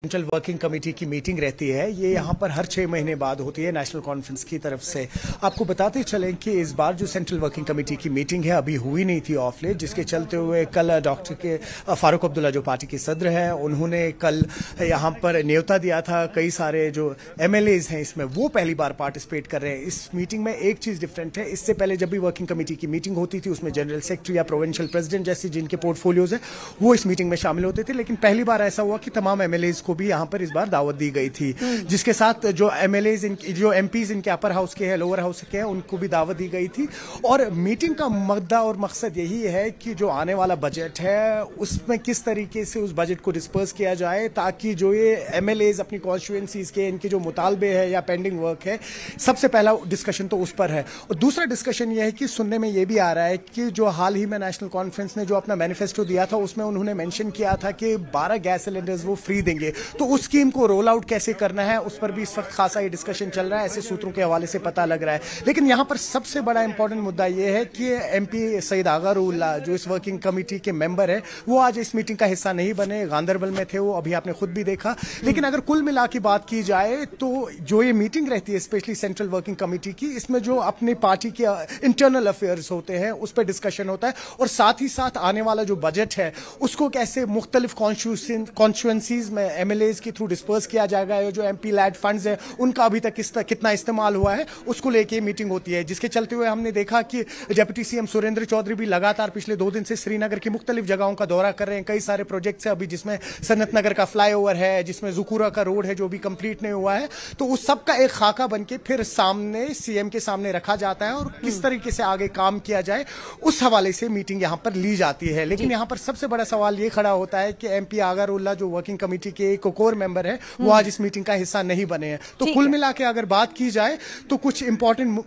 Central working committee की meeting रहती है। ये यहाँ पर हर 6 महीने बाद होती है नेशनल कॉन्फ्रेंस की तरफ से। आपको बताते चलें कि इस बार जो सेंट्रल वर्किंग कमेटी की मीटिंग है अभी हुई नहीं थी ऑफ लेट, जिसके चलते हुए कल डॉक्टर के फारूक अब्दुल्ला जो पार्टी के सदर हैं उन्होंने कल यहाँ पर न्योता दिया था। कई सारे जो MLAs हैं इसमें वो पहली बार पार्टिसिपेट कर रहे हैं इस मीटिंग में। एक चीज डिफरेंट है, इससे पहले जब भी वर्किंग कमेटी की मीटिंग होती थी उसमें जनरल सेक्रेटरी या प्रोविंशियल प्रेसिडेंट जैसे जिनके पोर्टफोलियोज है वो इस मीटिंग में शामिल होते थे, लेकिन पहली बार ऐसा हुआ कि तमाम MLAs को भी यहाँ पर इस बार दावत दी गई थी, जिसके साथ जो MLAs जो MPs इनके अपर हाउस के हैं लोअर हाउस के हैं उनको भी दावत दी गई थी। और मीटिंग का मुद्दा और मकसद यही है कि जो आने वाला बजट है उसमें किस तरीके से उस बजट को डिस्पर्स किया जाए ताकि जो ये MLAs अपनी कॉन्स्टिट्यूएंसीज के इनके जो मुतालबे है या पेंडिंग वर्क है, सबसे पहला डिस्कशन तो उस पर है। और दूसरा डिस्कशन ये है कि सुनने में ये भी आ रहा है कि जो हाल ही में नेशनल कॉन्फ्रेंस ने जो अपना मैनिफेस्टो दिया था उसमें उन्होंने मेंशन किया था कि 12 गैस सिलेंडर्स वो फ्री देंगे, तो उस स्कीम को रोल आउट कैसे करना है उस पर भी इस वक्त खासा ये डिस्कशन चल रहा है, ऐसे सूत्रों के हवाले से पता लग रहा है। लेकिन यहां पर सबसे बड़ा इंपॉर्टेंट मुद्दा यह है कि MP सईद आगरुल्लाह जो इस वर्किंग कमेटी के मेंबर है वो आज इस मीटिंग का हिस्सा नहीं बने। गांधरबल में थे वो, अभी आपने खुद भी देखा। लेकिन अगर कुल मिला की बात की जाए तो जो ये मीटिंग रहती है स्पेशली सेंट्रल वर्किंग कमेटी की, इसमें जो अपनी पार्टी के इंटरनल अफेयर्स होते हैं उस पर डिस्कशन होता है और साथ ही साथ आने वाला जो बजट है उसको कैसे मुख्तलिफ कॉन्स्टिट्यूएंसीज में MLAs के थ्रू डिस्पर्स किया जाएगा। जो MP लैड फंड्स है उनका अभी तक कितना इस्तेमाल हुआ है उसको लेके मीटिंग होती है, जिसके चलते हुए हमने देखा कि डिप्टी CM सुरेंद्र चौधरी भी लगातार पिछले 2 दिन से श्रीनगर की मुख्तलिफ जगहों का दौरा कर रहे हैं। कई सारे प्रोजेक्ट्स है अभी, जिसमें सनत नगर का फ्लाईओवर है, जिसमें जुकूरा का रोड है जो भी कंप्लीट नहीं हुआ है, तो उस सब का एक खाका बनके फिर सामने CM के सामने रखा जाता है और किस तरीके से आगे काम किया जाए उस हवाले से मीटिंग यहाँ पर ली जाती है। लेकिन यहाँ पर सबसे बड़ा सवाल ये खड़ा होता है कि MP आगरुल्लाह जो वर्किंग कमेटी के एक कोर मेंबर है वो आज इस मीटिंग का हिस्सा नहीं बने हैं। तो कुल मिला के अगर बात की जाए तो कुछ इंपॉर्टेंट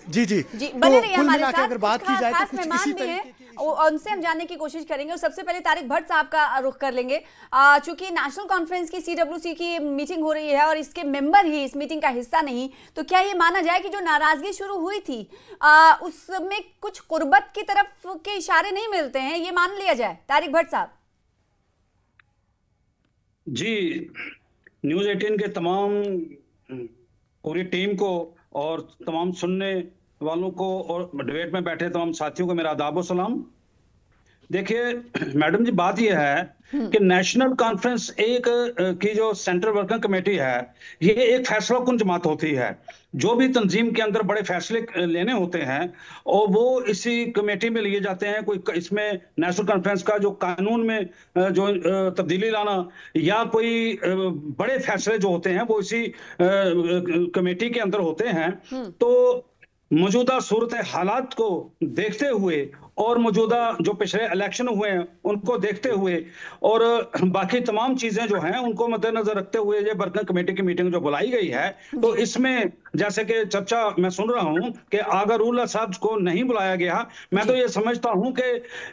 जी बने रहिए हमारे साथ। अगर बात की जाए तो कुछ इसी तरीके उनसे हम जानने की कोशिश करेंगे और सबसे पहले तारिक भट्ट साहब का रुख कर लेंगे। चूंकि नेशनल कॉन्फ्रेंस की CWC की मीटिंग हो रही है और इसके मेंबर ही इस मीटिंग का हिस्सा नहीं, तो क्या ये माना जाए कि जो नाराजगी शुरू हुई थी उसमें कुछ कुर्बत की तरफ के इशारे नहीं मिलते हैं, ये मान लिया जाए? तारिक भट्ट साहब जी, न्यूज़ 18 के तमाम पूरी टीम को और तमाम सुनने वालों को और डिबेट में बैठे तमाम साथियों को मेरा आदाब और सलाम। देखिए मैडम जी, बात यह है कि नेशनल कॉन्फ्रेंस की जो सेंट्रल वर्किंग कमेटी है ये एक फैसला कुन जमात होती है। जो भी तंजीम के अंदर बड़े फैसले लेने होते हैं और वो इसी कमेटी में लिए जाते हैं। कोई इसमें नेशनल कॉन्फ्रेंस का जो कानून में जो तब्दीली लाना या कोई बड़े फैसले जो होते हैं वो इसी कमेटी के अंदर होते हैं। तो मौजूदा सूरत हालात को देखते हुए और मौजूदा जो पिछले इलेक्शन हुए हैं उनको देखते हुए और बाकी तमाम चीजें जो हैं उनको मद्देनजर रखते हुए ये वर्किंग कमेटी की मीटिंग जो बुलाई गई है, तो इसमें जैसे कि चर्चा मैं सुन रहा हूं कि आगरुल्लाह साहब को नहीं बुलाया गया। मैं तो ये समझता हूं कि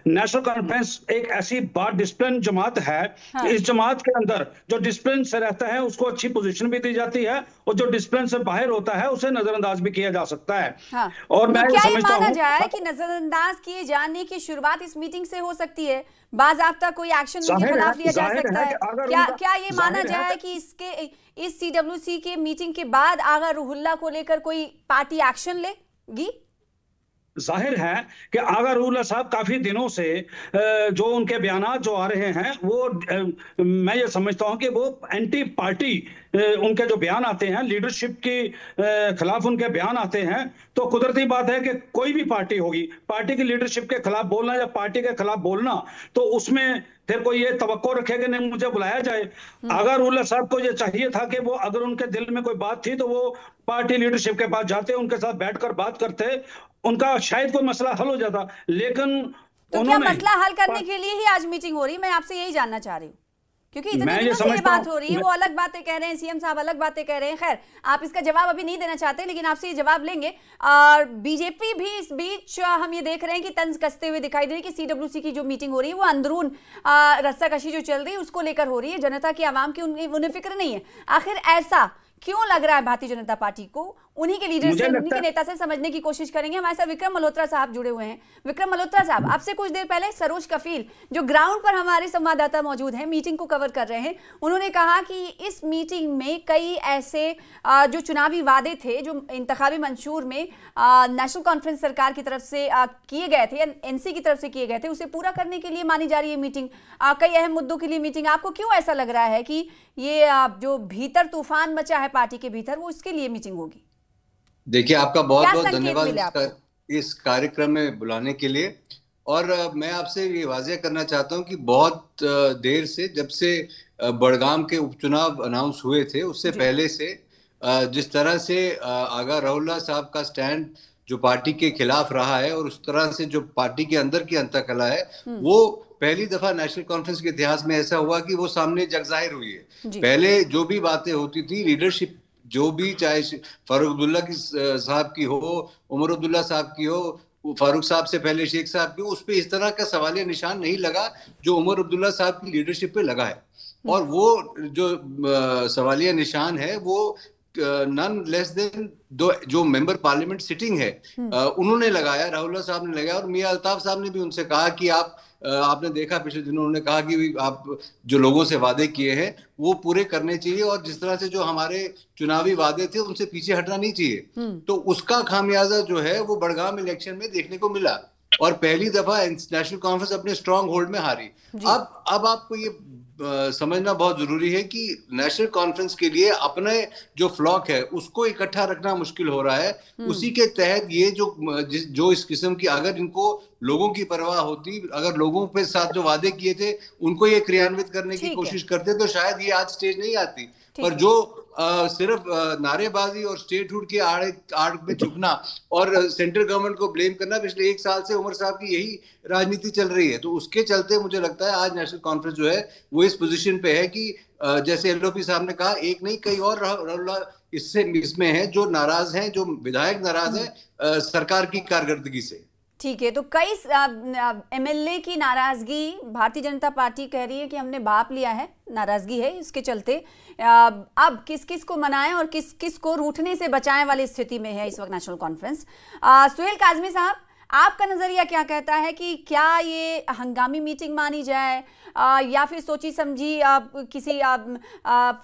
नेशनल कॉन्फ्रेंस एक ऐसी बार डिसिप्लिन जमात है। इस जमात के अंदर जो डिसिप्लिन से रहता है उसको अच्छी पोजीशन भी दी जाती है और जो डिसिप्लिन से बाहर होता है उसे नजरअंदाज भी किया जा सकता है। और मैं समझता हूं कि नजरअंदाज किए जाने की शुरुआत इस मीटिंग से हो सकती है, बाज़ाब्ता कोई एक्शन उनके खिलाफ लिया जा सकता है। क्या ये माना जाए कि इस CWC के मीटिंग के बाद आगरुल्लाह को लेकर कोई पार्टी एक्शन लेगी? जाहिर है कि आगरुल्लाह साहब काफी दिनों से जो उनके बयानात जो आ रहे हैं वो मैं ये समझता हूं कि वो एंटी पार्टी उनके जो बयान आते हैं, लीडरशिप के खिलाफ उनके बयान आते हैं। तो कुदरती बात है कि कोई भी पार्टी होगी, पार्टी की लीडरशिप के खिलाफ बोलना या पार्टी के खिलाफ बोलना, तो उसमें फिर कोई ये तवक्को रखे कि नहीं मुझे बुलाया जाए। आगरुल्लाह साहब को ये चाहिए था कि वो अगर उनके दिल में कोई बात थी तो वो पार्टी लीडरशिप के पास जाते, उनके साथ बैठकर बात करते, उनका शायद कोई मसला हल हो जाता। लेकिन तो क्या मसला हल करने के लिए ही आज मीटिंग हो रही है? मैं आपसे यही जानना चाह रही हूँ, क्योंकि इतने दिनों से ये बात हो रही है, वो अलग बातें कह रहे हैं, CM साहब अलग बातें कह रहे हैं। खैर, आप इसका जवाब अभी नहीं देना चाहते, लेकिन आपसे ये जवाब लेंगे। और BJP भी इस बीच हम ये देख रहे हैं कि तंज कसते हुए दिखाई दे रही है कि CWC की जो मीटिंग हो रही है वो अंदरून रस्साकशी जो चल रही है उसको लेकर हो रही है। जनता की, आवाम की उन्हें फिक्र नहीं है। आखिर ऐसा क्यों लग रहा है भारतीय जनता पार्टी को? उन्हीं के लीडर से, उन्हीं के नेता से समझने की कोशिश करेंगे। हमारे साथ विक्रम मल्होत्रा साहब जुड़े हुए हैं। विक्रम मल्होत्रा साहब, आपसे कुछ देर पहले सरोज कफील, जो ग्राउंड पर हमारे संवाददाता मौजूद हैं, मीटिंग को कवर कर रहे हैं, उन्होंने कहा कि इस मीटिंग में कई ऐसे जो चुनावी वादे थे, जो इंतखाबी मंशूर में नेशनल कॉन्फ्रेंस सरकार की तरफ से किए गए थे या एनसी की तरफ से किए गए थे, उसे पूरा करने के लिए मानी जा रही है मीटिंग, कई अहम मुद्दों के लिए मीटिंग। आपको क्यों ऐसा लग रहा है कि ये जो भीतर तूफान मचा है पार्टी के भीतर, वो इसके लिए मीटिंग होगी? देखिए, आपका बहुत बहुत धन्यवाद इस कार्यक्रम में बुलाने के लिए। और मैं आपसे ये वाज़ेह करना चाहता हूँ कि बहुत देर से, जब से बड़गाम के उपचुनाव अनाउंस हुए थे, उससे पहले से जिस तरह से आगा रऊला साहब का स्टैंड जो पार्टी के खिलाफ रहा है और उस तरह से जो पार्टी के अंदर की अंतकला है, वो पहली दफा नेशनल कॉन्फ्रेंस के इतिहास में ऐसा हुआ कि वो सामने जगजाहिर हुई है। पहले जो भी बातें होती थी, लीडरशिप जो भी, चाहे फारूक अब्दुल्ला की साहब की हो, उमर अब्दुल्ला साहब की हो, फारूक साहब से पहले शेख साहब की, उस पे इस तरह का सवालिया निशान नहीं लगा जो उमर अब्दुल्ला साहब की लीडरशिप पे लगा है। और वो जो सवालिया निशान है वो नन लेस देन जो मेंबर पार्लियामेंट सिटिंग है उन्होंने लगाया, रऊला साहब ने लगाया। और मियां अल्ताफ साहब ने भी उनसे कहा कि आपने देखा पिछले दिनों उन्होंने कहा कि आप जो लोगों से वादे किए हैं वो पूरे करने चाहिए, और जिस तरह से जो हमारे चुनावी वादे थे उनसे पीछे हटना नहीं चाहिए। तो उसका खामियाजा जो है वो बड़गाम इलेक्शन में देखने को मिला, और पहली दफा नेशनल कॉन्फ्रेंस अपने स्ट्रॉन्ग होल्ड में हारी। अब आपको ये समझना बहुत जरूरी है कि नेशनल कॉन्फ्रेंस के लिए अपने जो फ्लॉक है उसको इकट्ठा रखना मुश्किल हो रहा है। उसी के तहत ये जो इस किस्म की, अगर इनको लोगों की परवाह होती, अगर लोगों के साथ जो वादे किए थे उनको ये क्रियान्वित करने की कोशिश करते, तो शायद ये आज स्टेज नहीं आती। पर जो सिर्फ नारेबाजी और स्टेटहुड के आड़ में झुकना और सेंट्रल गवर्नमेंट को ब्लेम करना, पिछले 1 साल से उमर साहब की यही राजनीति चल रही है। तो उसके चलते मुझे लगता है आज नेशनल कॉन्फ्रेंस जो है वो इस पोजीशन पे है कि जैसे एलओपी साहब ने कहा, एक नहीं कई और रऊला इसमें है जो नाराज हैं, जो विधायक नाराज हैं सरकार की कारकर्दगी से। ठीक है, तो कई एमएलए की नाराजगी भारतीय जनता पार्टी कह रही है कि हमने भाप लिया है, नाराजगी है, इसके चलते अब किस किस को मनाएं और किस किस को रूठने से बचाएं वाली स्थिति में है इस वक्त नेशनल कॉन्फ्रेंस। सुहेल काजमी साहब, आपका नजरिया क्या कहता है कि क्या ये हंगामी मीटिंग मानी जाए या फिर सोची समझी किसी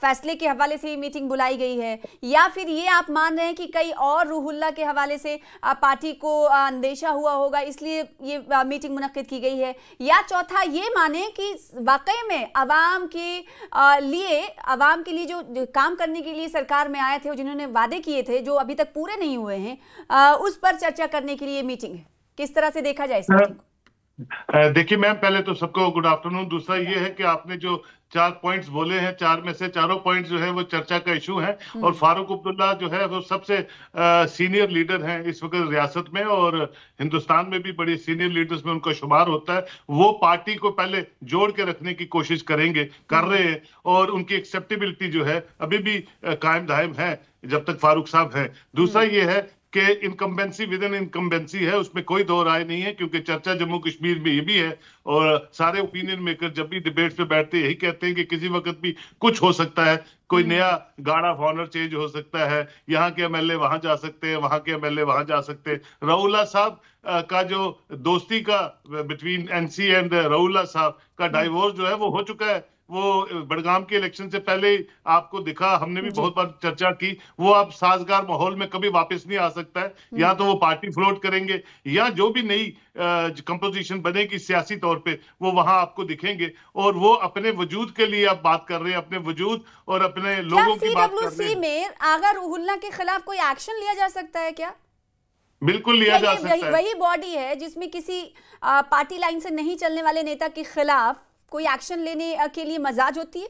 फैसले के हवाले से ये मीटिंग बुलाई गई है, या फिर ये आप मान रहे हैं कि कई और रूहुल्लाह के हवाले से पार्टी को अंदेशा हुआ होगा इसलिए ये मीटिंग मुनक्किद की गई है, या चौथा ये माने कि वाकई में आवाम के लिए जो काम करने के लिए सरकार में आए थे और जिन्होंने वादे किए थे जो अभी तक पूरे नहीं हुए हैं, उस पर चर्चा करने के लिए मीटिंग है? किस तरह से देखा जाए इस मीटिंग को? देखिए मैम, पहले तो सबको गुड आफ्टरनून। दूसरा ये है कि आपने जो 4 पॉइंट्स बोले हैं, 4 में से चारों पॉइंट्स जो है वो चर्चा का इशू है। और फारूक अब्दुल्ला जो है वो सबसे सीनियर लीडर हैं इस वक्त रियासत में, और हिंदुस्तान में भी बड़े सीनियर लीडर्स में उनका शुमार होता है। वो पार्टी को पहले जोड़ के रखने की कोशिश कर रहे हैं, और उनकी एक्सेप्टेबिलिटी जो है अभी भी कायम दायम है जब तक फारूक साहब है। दूसरा ये है कि इनकम्बेंसी विद इन इनकम्बेंसी है, उसमें कोई दो राय नहीं है, क्योंकि चर्चा जम्मू कश्मीर में ये भी है, और सारे ओपिनियन मेकर जब भी डिबेट्स पे बैठते हैं यही कहते हैं कि किसी वक्त भी कुछ हो सकता है, कोई नया गार्ड ऑफ ऑनर चेंज हो सकता है, यहाँ के एमएलए वहां जा सकते हैं, वहां के एमएलए वहां जा सकते हैं। रऊला साहब का जो दोस्ती का बिटवीन एनसी एंड रऊला साहब का डाइवोर्स जो है वो हो चुका है। वो बड़गाम के इलेक्शन से पहले आपको दिखा, हमने भी बहुत बार चर्चा की, वो अब साजगार माहौल में कभी वापस नहीं आ सकता है। या तो वो पार्टी फ्लोट करेंगे या जो भी नई कंपोजिशन बनेगी सियासी तौर पे वो वहां आपको दिखेंगे, और वो अपने वजूद के लिए आप बात कर रहे हैं, अपने वजूद और अपने लोगों की बात कर रहे हैं। में आगा रूहुल्लाह के खिलाफ कोई एक्शन लिया जा सकता है क्या? बिल्कुल लिया जा सकता है। वही बॉडी है जिसमें किसी पार्टी लाइन से नहीं चलने वाले नेता के खिलाफ कोई एक्शन लेने के लिए मजाज होती है?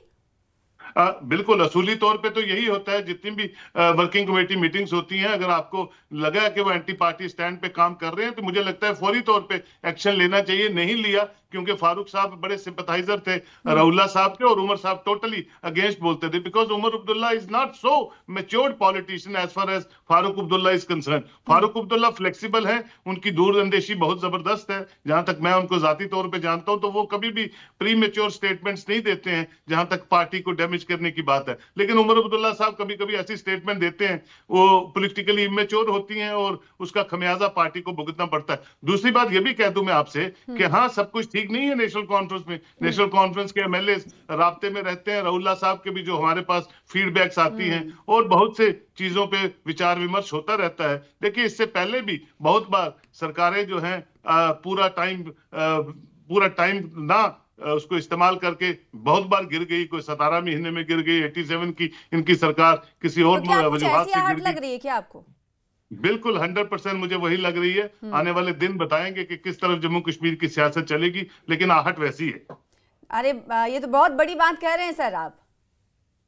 बिल्कुल, असूली तौर पे तो यही होता है। जितनी भी वर्किंग कमेटी मीटिंग्स होती हैं, अगर आपको लगा कि वो एंटी पार्टी स्टैंड पे काम कर रहे हैं तो मुझे लगता है फौरी तौर पे एक्शन लेना चाहिए। नहीं लिया क्योंकि फारूक साहब बड़े सिंपथाइजर थे रऊला साहब के, और उमर साहब टोटली अगेंस्ट बोलते थे, because Omar Abdullah is not so matured politician as far as Farooq Abdullah is concern. Farooq Abdullah flexible है, उनकी दूरअंदेशी बहुत जबरदस्त है। जहां तक मैं उनको जाती तौर पर जानता हूं तो वो कभी भी प्री मैच्योर स्टेटमेंट्स नहीं देते हैं जहां तक पार्टी को डैमेज एस्टेब्लिश करने की बात है। लेकिन उमर अब्दुल्ला साहब कभी कभी ऐसी स्टेटमेंट देते हैं, वो पॉलिटिकली इमेच्योर होती हैं और उसका खमियाजा पार्टी को भुगतना पड़ता है। दूसरी बात ये भी कह दूं मैं आपसे कि हाँ, सब कुछ ठीक नहीं है नेशनल कॉन्फ्रेंस में। नेशनल कॉन्फ्रेंस के एमएलए राब्ते में रहते हैं, राहुल्ला साहब के भी जो हमारे पास फीडबैक्स आती हैं और बहुत से चीजों पे विचार विमर्श होता रहता है। देखिए, इससे पहले भी बहुत बार सरकारें जो हैं पूरा टाइम ना उसको इस्तेमाल करके बहुत बार गिर गई। कोई 17 महीने में गिर गई, 87 की इनकी सरकार किसी और वजूहात से गिर लग रही है क्या आपको? बिल्कुल 100% मुझे वही लग रही है। आने वाले दिन बताएंगे कि किस तरफ जम्मू कश्मीर की सियासत चलेगी, लेकिन आहट वैसी है। अरे ये तो बहुत बड़ी बात कह रहे हैं सर आप।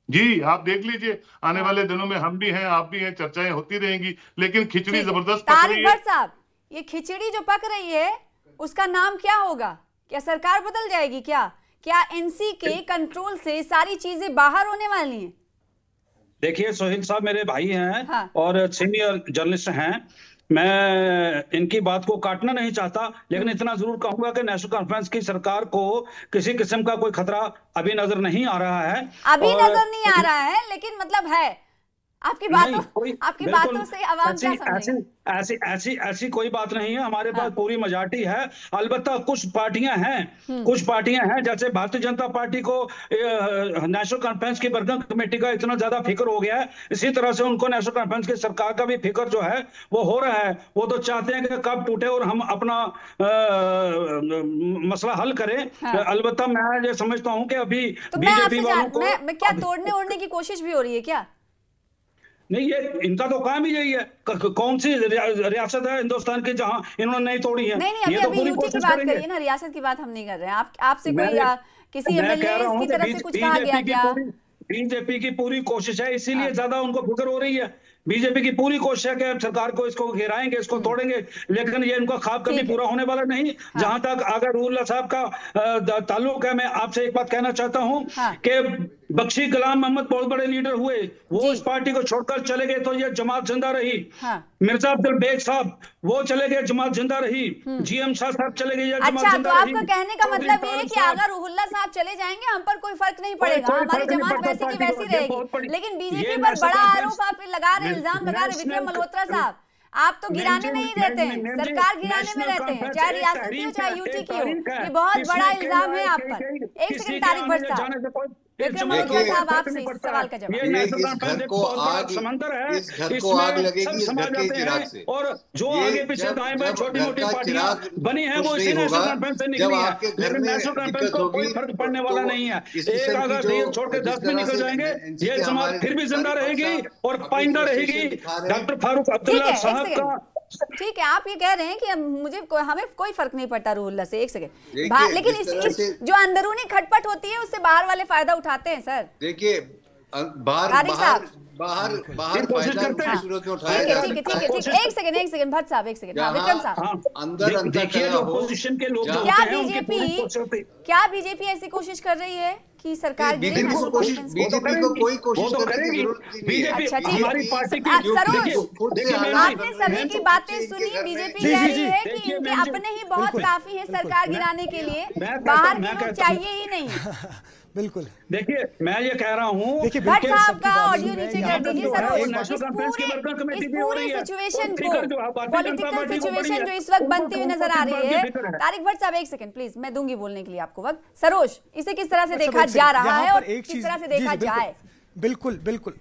जी, आप देख लीजिए, आने वाले दिनों में हम भी हैं, आप भी हैं, चर्चाएं होती रहेंगी, लेकिन खिचड़ी जबरदस्त पक रही है। तारिक भट्ट साहब, ये खिचड़ी जो पक रही है उसका नाम क्या होगा? क्या सरकार बदल जाएगी? क्या एनसी के कंट्रोल से सारी चीजें बाहर होने वाली हैं? देखिए, सोहेल साहब मेरे भाई हैं, हाँ। और सीनियर जर्नलिस्ट हैं। मैं इनकी बात को काटना नहीं चाहता, लेकिन इतना जरूर कहूंगा कि नेशनल कॉन्फ्रेंस की सरकार को किसी किस्म का कोई खतरा अभी नजर नहीं आ रहा है। अभी नजर नहीं आ रहा है, लेकिन मतलब है आपकी बातों से आवाम क्या समझेगी? ऐसी कोई बात नहीं है। हमारे पास पूरी मेजॉरिटी है। अलबत्ता कुछ पार्टियां हैं जैसे भारतीय जनता पार्टी को नेशनल कॉन्फ्रेंस की वर्किंग कमेटी का इतना ज्यादा फिक्र हो गया है, इसी तरह से उनको नेशनल कॉन्फ्रेंस की सरकार का भी फिक्र जो है वो हो रहा है। वो तो चाहते हैं कि कब टूटे और हम अपना मसला हल करें। अलबत्ता मैं ये समझता हूँ कि अभी बीजेपी वालों को क्या तोड़ने ओढ़ने की कोशिश भी हो रही है क्या? नहीं, ये इनका तो काम ही यही है। कौन सी रियासत है हिंदुस्तान की जहां इन्होंने नहीं तोड़ी है? नहीं, अभी यूटी की बात करिए ना, रियासत की बात हम नहीं कर रहे हैं। आपसे कोई किसी एमएलए की तरफ से कुछ कहा गया क्या? बीजेपी की पूरी कोशिश है, इसीलिए ज्यादा उनको फिक्र हो रही है। बीजेपी की पूरी कोशिश है कि सरकार को इसको गिराएंगे, इसको तोड़ेंगे, लेकिन ये इनका ख्वाब कभी पूरा होने वाला नहीं। जहां तक अगर रुल्ला साहब का ताल्लुक है, मैं आपसे एक बात कहना चाहता हूं कि बख्शी गुलाम मोहम्मद बहुत बड़े लीडर हुए, वो इस पार्टी को छोड़कर चले गए तो ये जमात जिंदा रही। मिर्जा अब्दुल बेग साहब वो चले गए, जमात जिंदा रही। जीएम शाह साहब चले गए, जमात जिंदा रही। अच्छा, तो आपका कहने का मतलब ये है कि अगर रुहुल्ला साहब चले जाएंगे हम पर कोई फर्क नहीं पड़ेगा, हमारी जमात वैसी की वैसी रहेगी। लेकिन बीजेपी पर बड़ा आरोप आप लगा रहे, इल्जाम लगा रहे विक्रम मल्होत्रा साहब, आप तो गिराने में ही रहते हैं, सरकार गिराने में रहते हैं, चाहे रियासत की हो चाहे यूटी की हो। ये बहुत बड़ा इल्जाम है आप पर। एक सेकंड तारिक भट्ट साहब, विक्रम मल्होत्रा साहब आपसे इस सवाल का जवाब। इस घर को आग लगेगी इस घर के चिराग से, और जो आगे पीछे दाएं बाएं छोटी मोटी पार्टियां बनी है वो इसी नेशनल कॉन्फ्रेंस से निकली है। लेकिन नेशनल कॉन्फ्रेंस को कोई फर्क पड़ने वाला नहीं है। एक अगर देश छोड़ के 10 में निकल जाएंगे, ये जमात फिर भी जिंदा रहेगी और पाइंदा रहेगी। डॉक्टर फारूक अब्दुल्ला साहब का, ठीक है, आप ये कह रहे हैं कि हमें कोई फर्क नहीं पड़ता रुहुल्ला से। एक सेकंड, लेकिन इस जो अंदरूनी खटपट होती है उससे बाहर वाले फायदा उठाते हैं सर। देखिए, बाहर फायदा सूरत में उठाया जा सकता है। एक सेकंड भट्ट साहब, एक सेकंड, विक्रम साहब, अंदर देखिए अपोजिशन के लोग क्या बीजेपी ऐसी कोशिश कर रही है कि सरकार बीजेपी को कोई कोशिश करने की जरूरत नहीं है। अच्छा, हमारी पार्टी की आपने सभी की बातें सुनी। बीजेपी कह रही है कि इनके अपने ही बहुत काफी है सरकार गिराने के लिए, बाहर के लोग चाहिए ही नहीं। बिल्कुल, देखिए मैं ये कह रहा हूँ, भट्ट साहब का ऑडियो नीचे कर दीजिए सर। इस पूरी सिचुएशन को, पॉलिटिकल सिचुएशन जो इस वक्त बनती हुई नजर आ रही है, तारिक भट्ट साहब एक सेकंड प्लीज, मैं दूंगी बोलने के लिए आपको वक्त। सरोज, इसे किस तरह से देखा जा रहा है और किस तरह से देखा जाए? बिल्कुल बिल्कुल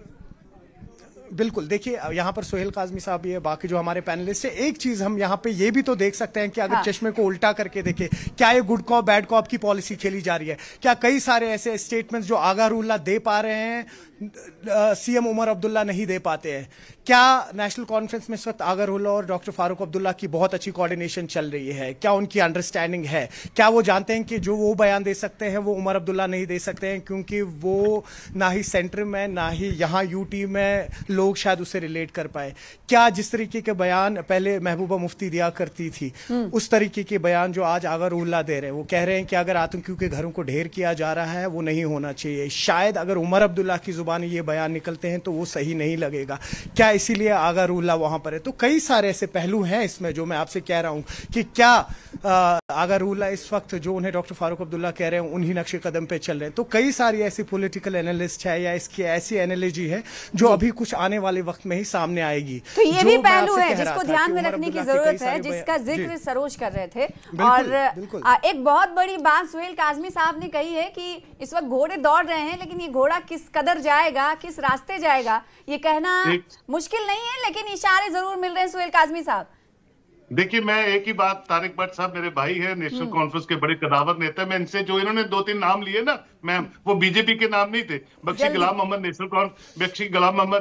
बिल्कुल, देखिए यहाँ पर सोहेल काज़मी साहब, ये बाकी जो हमारे पैनलिस्ट है, एक चीज हम यहाँ पे ये भी तो देख सकते हैं कि अगर चश्मे को उल्टा करके देखें, क्या ये गुड कॉप बैड कॉप की पॉलिसी खेली जा रही है? क्या कई सारे ऐसे स्टेटमेंट्स जो आगा रुल्ला दे पा रहे हैं सीएम उमर अब्दुल्ला नहीं दे पाते हैं? क्या नेशनल कॉन्फ्रेंस में इस वक्त आगा रुल्ला और डॉक्टर फारूक अब्दुल्ला की बहुत अच्छी कोऑर्डिनेशन चल रही है? क्या उनकी अंडरस्टैंडिंग है? क्या वो जानते हैं कि जो वो बयान दे सकते हैं वो उमर अब्दुल्ला नहीं दे सकते हैं, क्योंकि वो ना ही सेंटर में ना ही यहाँ यूटी में लोग शायद उससे रिलेट कर पाए? क्या जिस तरीके के बयान पहले महबूबा मुफ्ती दिया करती थी, उस तरीके के बयान जो आज आगा रुल्ला दे रहे हैं, वो कह रहे हैं कि अगर आतंकियों के घरों को ढेर किया जा रहा है वो नहीं होना चाहिए? शायद अगर उमर अब्दुल्ला की जुबान जुबान ये बयान निकलते हैं तो वो सही नहीं लगेगा। क्या इसीलिए आगा रूल्ला वहां पर है? तो कई सारे ऐसे पहलू हैं इसमें जो मैं आपसे कह रहा हूं कि क्या आगा रूल्ला इस वक्त जो उन्हें डॉक्टर फारूक अब्दुल्ला कह रहे हैं उन्हीं नक्शे कदम पे चल रहे हैं। तो कई सारी ऐसी पॉलिटिकल एनालिस्ट है या इसकी ऐसी एनालॉजी है जो अभी कुछ आने वाले वक्त में ही सामने आएगी। तो ये भी पहलू है जिसको ध्यान में रखने की जरूरत है, जिसका जिक्र सरोज कर रहे थे। और एक बहुत बड़ी बात सुहेल काज़मी साहब ने कही है कि इस वक्त घोड़े दौड़ रहे हैं, लेकिन ये घोड़ा किस कदर जाएगा, किस रास्ते जाएगा, ये कहना मुश्किल नहीं है, लेकिन इशारे जरूर मिल रहे हैं सुहेल काज़मी साहब। देखिए, मैं एक ही बात, तारिक भट्ट साहब मेरे भाई है, नेशनल कॉन्फ्रेंस के बड़े कदावर नेता, मैं इनसे जो इन्होंने 2-3 नाम लिए ना मैम, वो बीजेपी के नाम नहीं थे। बख्शी गुलाम मोहम्मद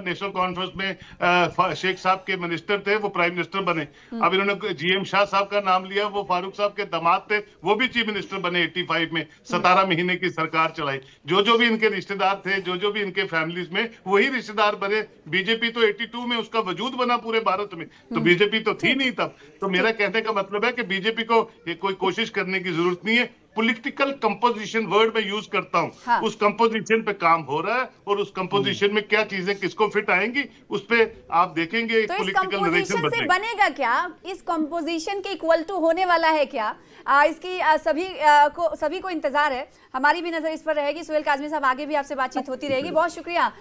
नेशनल कॉन्फ्रेंस में शेख साहब के मिनिस्टर थे, वो प्राइम मिनिस्टर बने। अब इन्होंने जीएम शाह साहब का नाम लिया, वो फारूक साहब के दामाद थे, वो भी चीफ मिनिस्टर बने 85 में, 17 महीने की सरकार चलाई। जो भी इनके रिश्तेदार थे, जो भी इनके फैमिलीज में, वही रिश्तेदार बने। बीजेपी तो 82 में उसका वजूद बना पूरे भारत में, तो बीजेपी तो थी नहीं तब। तो मेरा कहने का मतलब है कि बीजेपी को ये कोई कोशिश करने की जरूरत नहीं है। पॉलिटिकल कंपोजिशन वर्ड में यूज करता हूं, हाँ। उस कंपोजिशन पे काम हो रहा है, और उस कंपोजिशन में क्या चीजें किसको फिट आएंगी उस पे आप देखेंगे। तो इस कंपोजिशन से बनेगा क्या? इस कंपोजिशन के इक्वल टू होने वाला है क्या? इसकी सभी को इंतजार है, हमारी भी नजर इस पर रहेगी। सुहेल काज़मी साहब, आगे भी आपसे बातचीत होती रहेगी। बहुत शुक्रिया।